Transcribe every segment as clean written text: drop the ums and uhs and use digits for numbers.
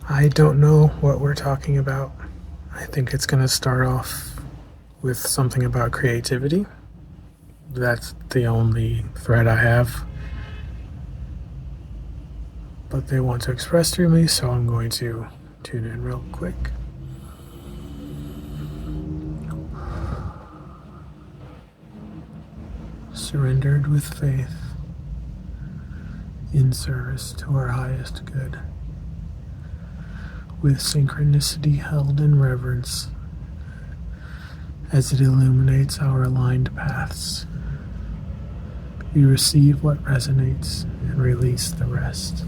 I don't know what we're talking about. I think it's going to start off with something about creativity. That's the only thread I have. But they want to express through me, so I'm going to tune in real quick. Surrendered with faith, in service to our highest good, with synchronicity held in reverence as it illuminates our aligned paths. We receive what resonates and release the rest.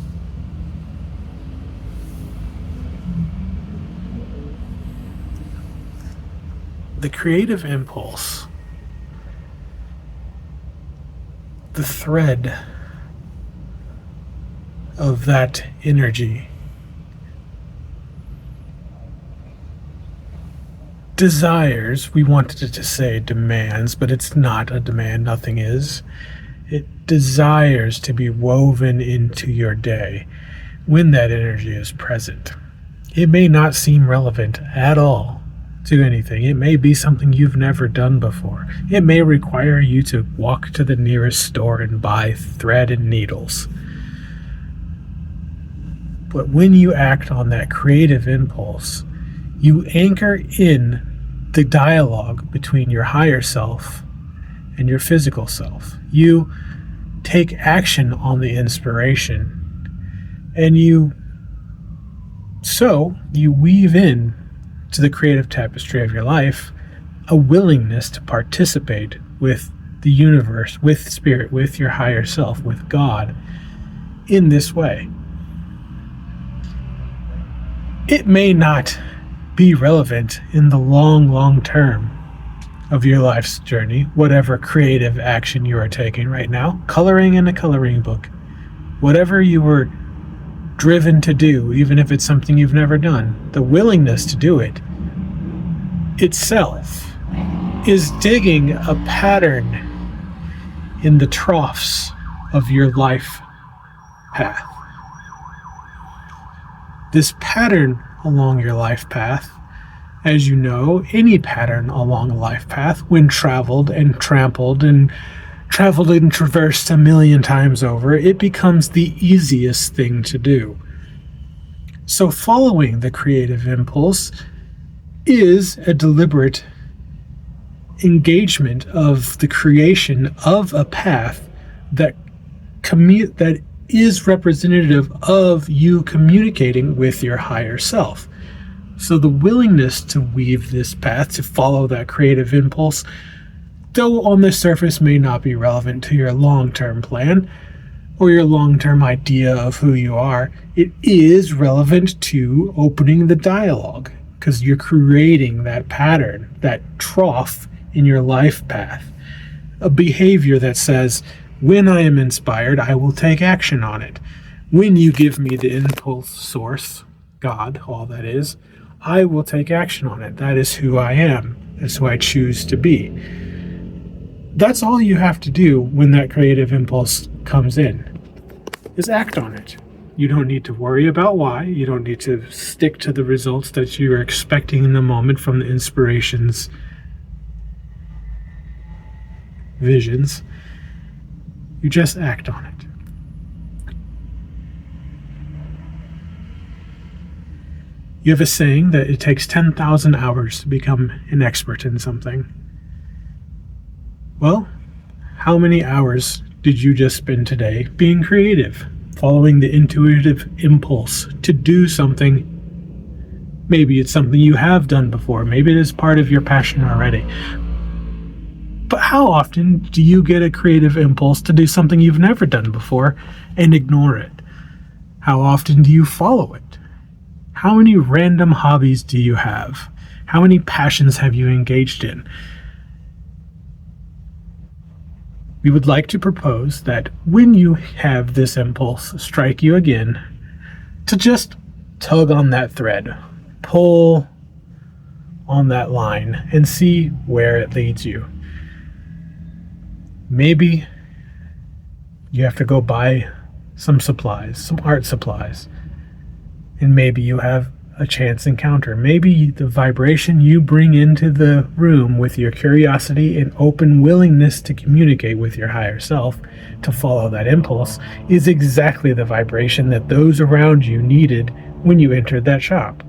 The creative impulse, the thread of that energy, desires, we wanted to say demands, but it's not a demand, nothing is. It desires to be woven into your day when that energy is present. It may not seem relevant at all to anything. It may be something you've never done before. It may require you to walk to the nearest store and buy thread and needles. But when you act on that creative impulse, you anchor in the dialogue between your higher self and your physical self. You take action on the inspiration, and you weave in to the creative tapestry of your life a willingness to participate with the universe, with spirit, with your higher self, with God in this way. It may not be relevant in the long term of your life's journey, whatever creative action you are taking right now, coloring in a coloring book, whatever you were driven to do, even if it's something you've never done, the willingness to do it itself is digging a pattern in the troughs of your life path. This pattern along your life path, as you know, any pattern along a life path, when traveled and trampled and traversed a million times over, it becomes the easiest thing to do. So following the creative impulse is a deliberate engagement of the creation of a path that is representative of you communicating with your higher self. So the willingness to weave this path, to follow that creative impulse, though on the surface may not be relevant to your long-term plan or your long-term idea of who you are, it is relevant to opening the dialogue, because you're creating that pattern, that trough in your life path, a behavior that says, when I am inspired, I will take action on it. When you give me the impulse source, God, all that is, I will take action on it. That is who I am. That's who I choose to be. That's all you have to do when that creative impulse comes in, is act on it. You don't need to worry about why. You don't need to stick to the results that you are expecting in the moment from the inspiration's visions. You just act on it. You have a saying that it takes 10,000 hours to become an expert in something. Well, how many hours did you just spend today being creative, following the intuitive impulse to do something? Maybe it's something you have done before. Maybe it is part of your passion already. But how often do you get a creative impulse to do something you've never done before and ignore it? How often do you follow it? How many random hobbies do you have? How many passions have you engaged in? We would like to propose that when you have this impulse strike you again, to just tug on that thread, pull on that line, and see where it leads you. Maybe you have to go buy some supplies, some art supplies. And maybe you have a chance encounter. Maybe the vibration you bring into the room with your curiosity and open willingness to communicate with your higher self, to follow that impulse, is exactly the vibration that those around you needed when you entered that shop.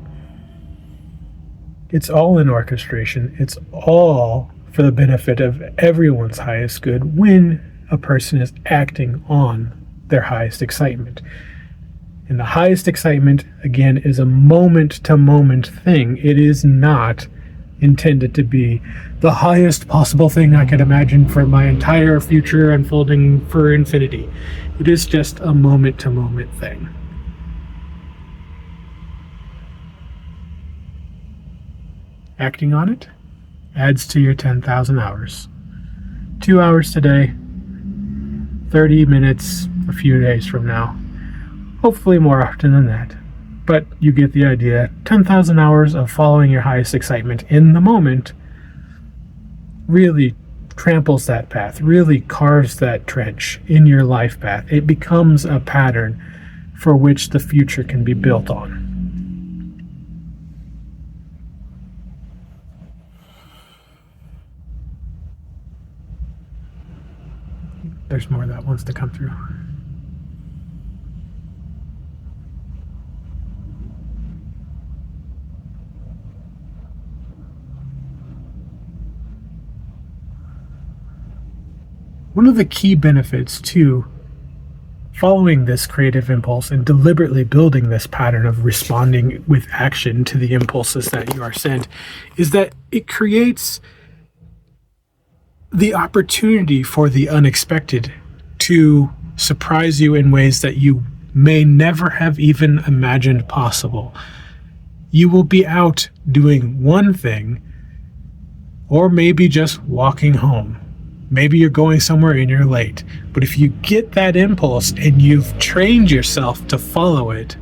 It's all in orchestration. It's all for the benefit of everyone's highest good when a person is acting on their highest excitement. And the highest excitement, again, is a moment-to-moment thing. It is not intended to be the highest possible thing I could imagine for my entire future unfolding for infinity. It is just a moment-to-moment thing. Acting on it adds to your 10,000 hours. 2 hours today, 30 minutes a few days from now. Hopefully more often than that. But you get the idea. 10,000 hours of following your highest excitement in the moment really tramples that path, really carves that trench in your life path. It becomes a pattern for which the future can be built on. There's more that wants to come through. One of the key benefits to following this creative impulse and deliberately building this pattern of responding with action to the impulses that you are sent is that it creates the opportunity for the unexpected to surprise you in ways that you may never have even imagined possible. You will be out doing one thing, or maybe just walking home. Maybe you're going somewhere and you're late. But if you get that impulse and you've trained yourself to follow it,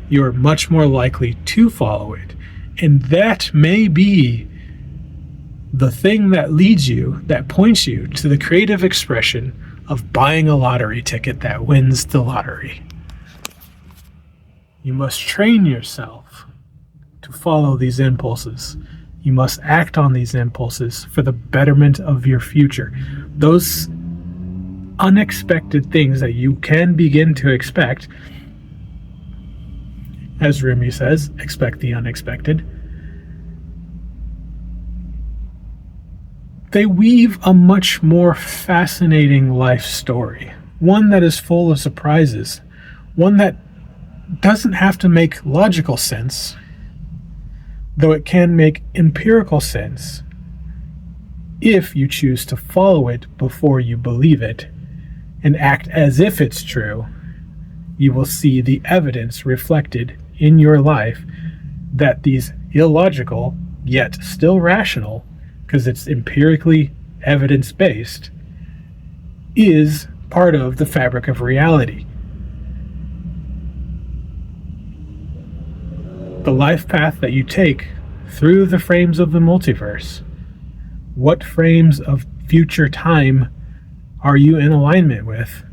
you're much more likely to follow it. And that may be the thing that leads you, that points you to the creative expression of buying a lottery ticket that wins the lottery. You must train yourself to follow these impulses. You must act on these impulses for the betterment of your future. Those unexpected things that you can begin to expect, as Rumi says, expect the unexpected. They weave a much more fascinating life story, one that is full of surprises, one that doesn't have to make logical sense, though it can make empirical sense if you choose to follow it before you believe it and act as if it's true. You will see the evidence reflected in your life that these illogical, yet still rational, because it's empirically evidence-based, is part of the fabric of reality. The life path that you take through the frames of the multiverse, what frames of future time are you in alignment with,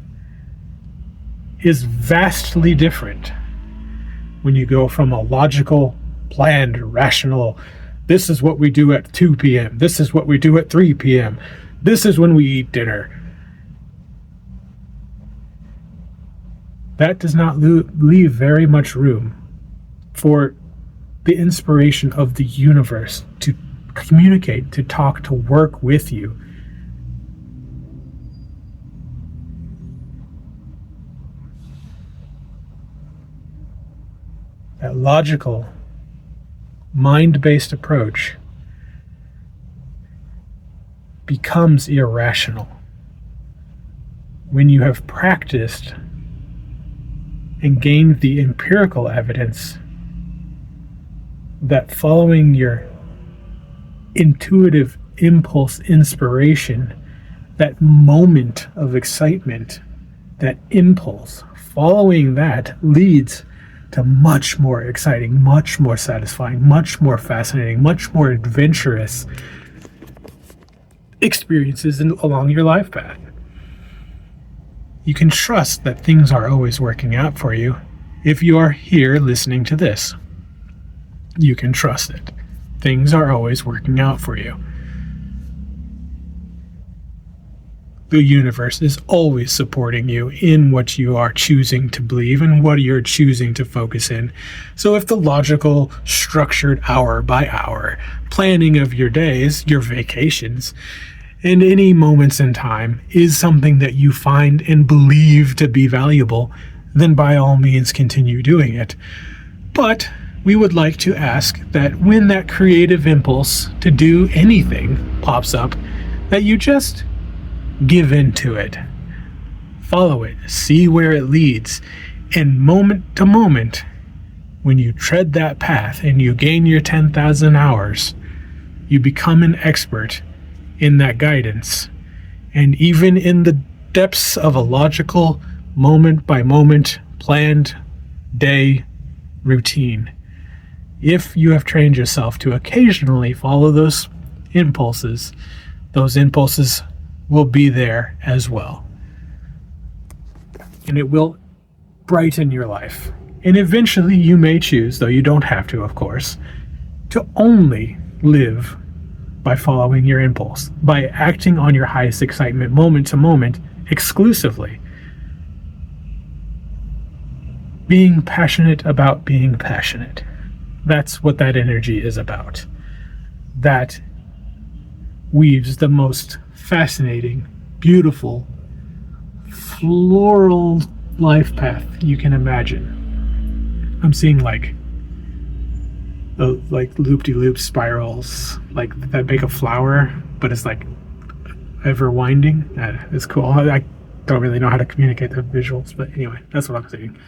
is vastly different when you go from a logical, planned, rational, this is what we do at 2 p.m., this is what we do at 3 p.m., this is when we eat dinner. That does not leave very much room for the inspiration of the universe to communicate, to talk, to work with you. That logical, mind-based approach becomes irrational when you have practiced and gained the empirical evidence that following your intuitive impulse inspiration, that moment of excitement, that impulse, following that leads to much more exciting, much more satisfying, much more fascinating, much more adventurous experiences along your life path. You can trust that things are always working out for you If you are here listening to this, you can trust it. Things are always working out for you. The universe is always supporting you in what you are choosing to believe and what you're choosing to focus in. So if the logical, structured hour by hour planning of your days, your vacations, and any moments in time is something that you find and believe to be valuable, then by all means continue doing it. But we would like to ask that when that creative impulse to do anything pops up, that you just give in to it. Follow it. See where it leads. And moment to moment, when you tread that path and you gain your 10,000 hours, you become an expert in that guidance. And even in the depths of a logical, moment by moment, planned day routine, if you have trained yourself to occasionally follow those impulses will be there as well. And it will brighten your life. And eventually you may choose, though you don't have to, of course, to only live by following your impulse, by acting on your highest excitement moment to moment exclusively. Being passionate about being passionate. That's what that energy is about. That weaves the most fascinating, beautiful, floral life path you can imagine. I'm seeing like loop-de-loop spirals, like that make a flower, but it's like ever winding. It's cool. I don't really know how to communicate the visuals, but anyway, that's what I'm seeing.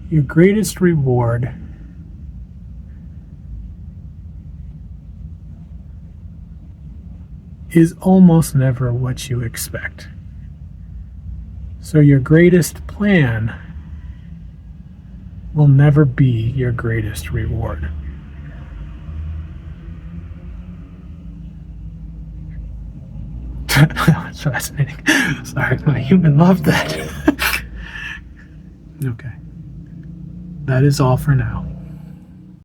Your greatest reward is almost never what you expect. So your greatest plan will never be your greatest reward. That's fascinating. Sorry, my human loved that. Okay. That is all for now.